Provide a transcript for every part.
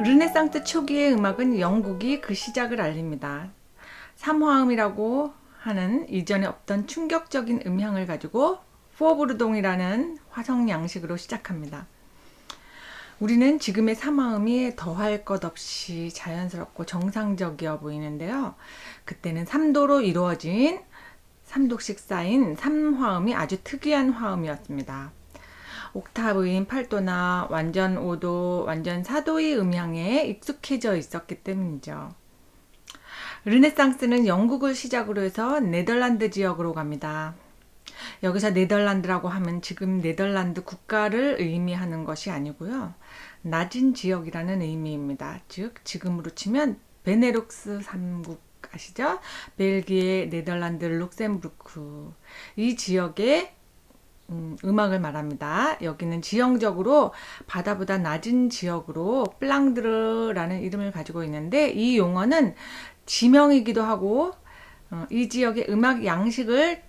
르네상스 초기의 음악은 영국이 그 시작을 알립니다. 삼화음이라고 하는 이전에 없던 충격적인 음향을 가지고 포브르동이라는 화성 양식으로 시작합니다. 우리는 지금의 삼화음이 더할 것 없이 자연스럽고 정상적이어 보이는데요. 그때는 3도로 이루어진 3도씩 쌓인 삼화음이 아주 특이한 화음이었습니다. 옥타브인 8도나 완전 5도, 완전 4도의 음향에 익숙해져 있었기 때문이죠. 르네상스는 영국을 시작으로 해서 네덜란드 지역으로 갑니다. 여기서 네덜란드라고 하면 지금 네덜란드 국가를 의미하는 것이 아니고요. 낮은 지역이라는 의미입니다. 즉 지금으로 치면 베네룩스 3국 아시죠? 벨기에, 네덜란드, 룩셈부르크 이 지역의 음악을 말합니다. 여기는 지형적으로 바다보다 낮은 지역으로 플랑드르라는 이름을 가지고 있는데 이 용어는 지명이기도 하고 이 지역의 음악 양식을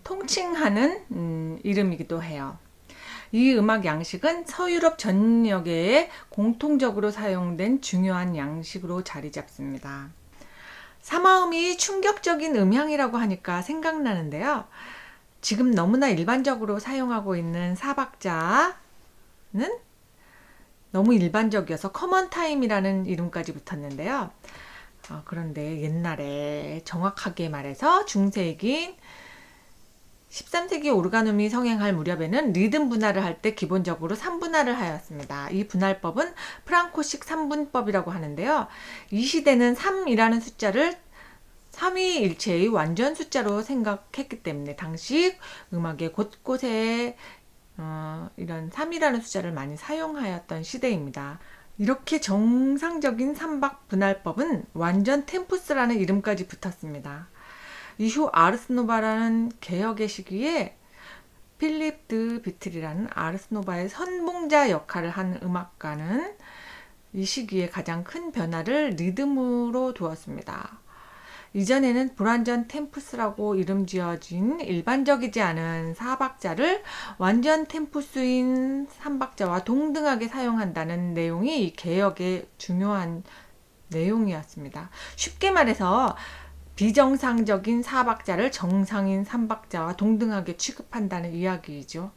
통칭하는 이름이기도 해요. 이 음악 양식은 서유럽 전역에 공통적으로 사용된 중요한 양식으로 자리 잡습니다. 삼화음이 충격적인 음향이라고 하니까 생각나는데요. 지금 너무나 일반적으로 사용하고 있는 사박자는 너무 일반적이어서 커먼 타임이라는 이름까지 붙었는데요. 그런데 옛날에 정확하게 말해서 중세기인 13세기 오르가눔이 성행할 무렵에는 리듬 분할을 할 때 기본적으로 3분할을 하였습니다. 이 분할법은 프랑코식 3분법이라고 하는데요. 이 시대는 3이라는 숫자를 삼위일체의 완전 숫자로 생각했기 때문에 당시 음악의 곳곳에 이런 3이라는 숫자를 많이 사용하였던 시대입니다. 이렇게 정상적인 삼박 분할법은 완전 템푸스라는 이름까지 붙었습니다. 이후 아르스노바라는 개혁의 시기에 필립 드 비틀이라는 아르스노바의 선봉자 역할을 한 음악가는 이 시기에 가장 큰 변화를 리듬으로 두었습니다. 이전에는 불완전 템푸스라고 이름 지어진 일반적이지 않은 4박자를 완전 템푸스인 3박자와 동등하게 사용한다는 내용이 이 개혁의 중요한 내용이었습니다. 쉽게 말해서 비정상적인 4박자를 정상인 3박자와 동등하게 취급한다는 이야기이죠.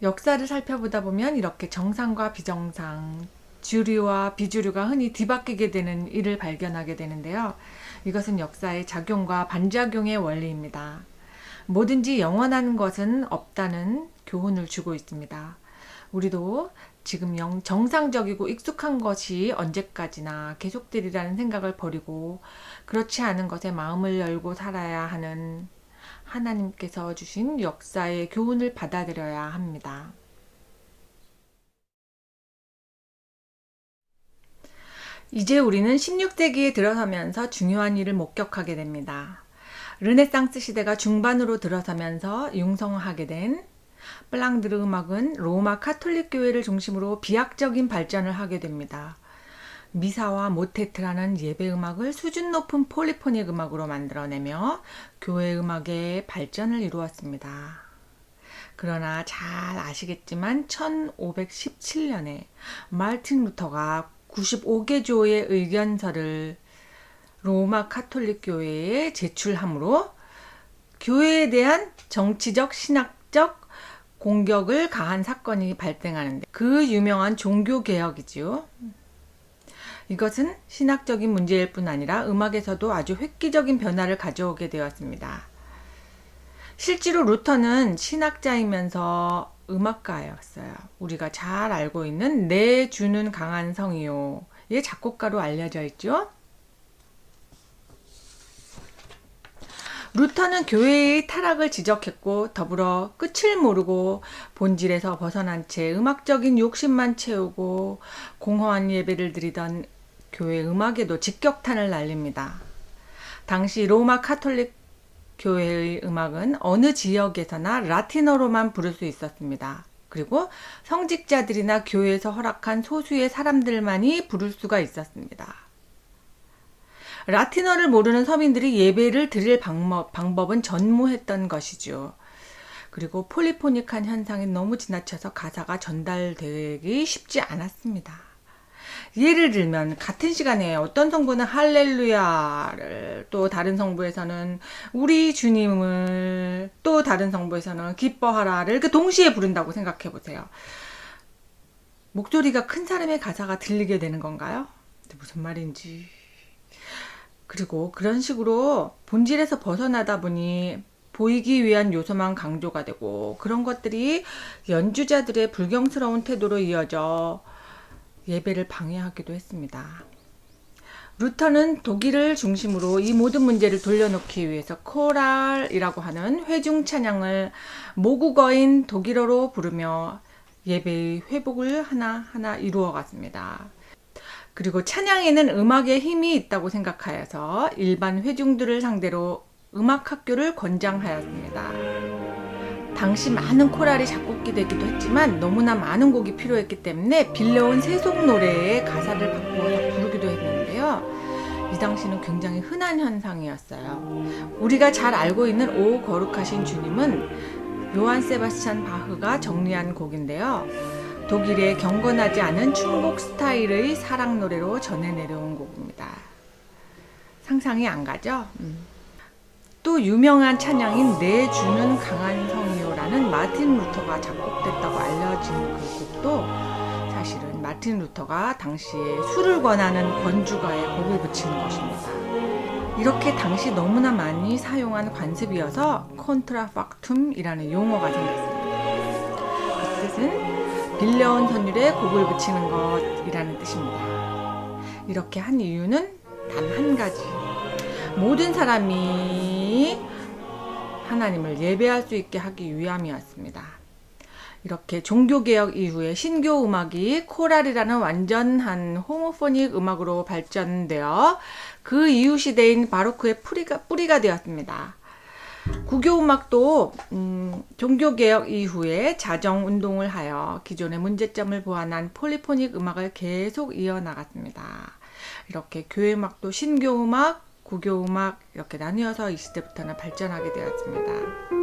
역사를 살펴보다 보면 이렇게 정상과 비정상, 주류와 비주류가 흔히 뒤바뀌게 되는 일을 발견하게 되는데요. 이것은 역사의 작용과 반작용의 원리입니다. 뭐든지 영원한 것은 없다는 교훈을 주고 있습니다. 우리도 지금 정상적이고 익숙한 것이 언제까지나 계속되리라는 생각을 버리고 그렇지 않은 것에 마음을 열고 살아야 하는 하나님께서 주신 역사의 교훈을 받아들여야 합니다. 이제 우리는 16세기에 들어서면서 중요한 일을 목격하게 됩니다. 르네상스 시대가 중반으로 들어서면서 융성하게 된 플랑드르 음악은 로마 카톨릭 교회를 중심으로 비약적인 발전을 하게 됩니다. 미사와 모테트라는 예배 음악을 수준 높은 폴리포닉 음악으로 만들어내며 교회 음악의 발전을 이루었습니다. 그러나 잘 아시겠지만 1517년에 마르틴 루터가 95개조의 의견서를 로마 카톨릭 교회에 제출함으로 교회에 대한 정치적, 신학적 공격을 가한 사건이 발생하는데 그 유명한 종교개혁이지요. 이것은 신학적인 문제일 뿐 아니라 음악에서도 아주 획기적인 변화를 가져오게 되었습니다. 실제로 루터는 신학자이면서 음악가였어요. 우리가 잘 알고 있는 내 주는 강한 성이요의 작곡가로 알려져 있죠. 루터는 교회의 타락을 지적했고 더불어 끝을 모르고 본질에서 벗어난 채 음악적인 욕심만 채우고 공허한 예배를 드리던 교회 음악에도 직격탄을 날립니다. 당시 로마 카톨릭 교회의 음악은 어느 지역에서나 라틴어로만 부를 수 있었습니다. 그리고 성직자들이나 교회에서 허락한 소수의 사람들만이 부를 수가 있었습니다. 라틴어를 모르는 서민들이 예배를 드릴 방법은 전무했던 것이죠. 그리고 폴리포닉한 현상이 너무 지나쳐서 가사가 전달되기 쉽지 않았습니다. 예를 들면 같은 시간에 어떤 성부는 할렐루야를, 또 다른 성부에서는 우리 주님을, 또 다른 성부에서는 기뻐하라를 동시에 부른다고 생각해 보세요. 목소리가 큰 사람의 가사가 들리게 되는 건가요? 무슨 말인지. 그리고 그런 식으로 본질에서 벗어나다 보니 보이기 위한 요소만 강조가 되고, 그런 것들이 연주자들의 불경스러운 태도로 이어져 예배를 방해하기도 했습니다. 루터는 독일을 중심으로 이 모든 문제를 돌려놓기 위해서 코랄이라고 하는 회중 찬양을 모국어인 독일어로 부르며 예배의 회복을 하나하나 이루어 갔습니다. 그리고 찬양에는 음악의 힘이 있다고 생각하여서 일반 회중들을 상대로 음악학교를 권장하였습니다. 당시 많은 코랄이 작곡되기도 했지만 너무나 많은 곡이 필요했기 때문에 빌려온 세속 노래의 가사를 바꾸어서 부르기도 했는데요. 이 당시는 굉장히 흔한 현상이었어요. 우리가 잘 알고 있는 오 거룩하신 주님은 요한 세바스찬 바흐가 정리한 곡인데요. 독일의 경건하지 않은 춤곡 스타일의 사랑 노래로 전해 내려온 곡입니다. 상상이 안 가죠? 또 유명한 찬양인 내 주는 강한 성이요라는 마틴 루터가 작곡됐다고 알려진 그 곡도 사실은 마틴 루터가 당시에 술을 권하는 권주가에 곡을 붙이는 것입니다. 이렇게 당시 너무나 많이 사용한 관습이어서 콘트라팍툼이라는 용어가 생겼습니다. 그 뜻은 빌려온 선율에 곡을 붙이는 것이라는 뜻입니다. 이렇게 한 이유는 단 한 가지. 모든 사람이 하나님을 예배할 수 있게 하기 위함이었습니다. 이렇게 종교개혁 이후에 신교 음악이 코랄이라는 완전한 호모포닉 음악으로 발전되어 그 이후 시대인 바로크의 뿌리가 되었습니다. 구교음악도 종교개혁 이후에 자정운동을 하여 기존의 문제점을 보완한 폴리포닉 음악을 계속 이어나갔습니다. 이렇게 교회음악도 신교음악, 구교음악 이렇게 나뉘어서 이 시대부터는 발전하게 되었습니다.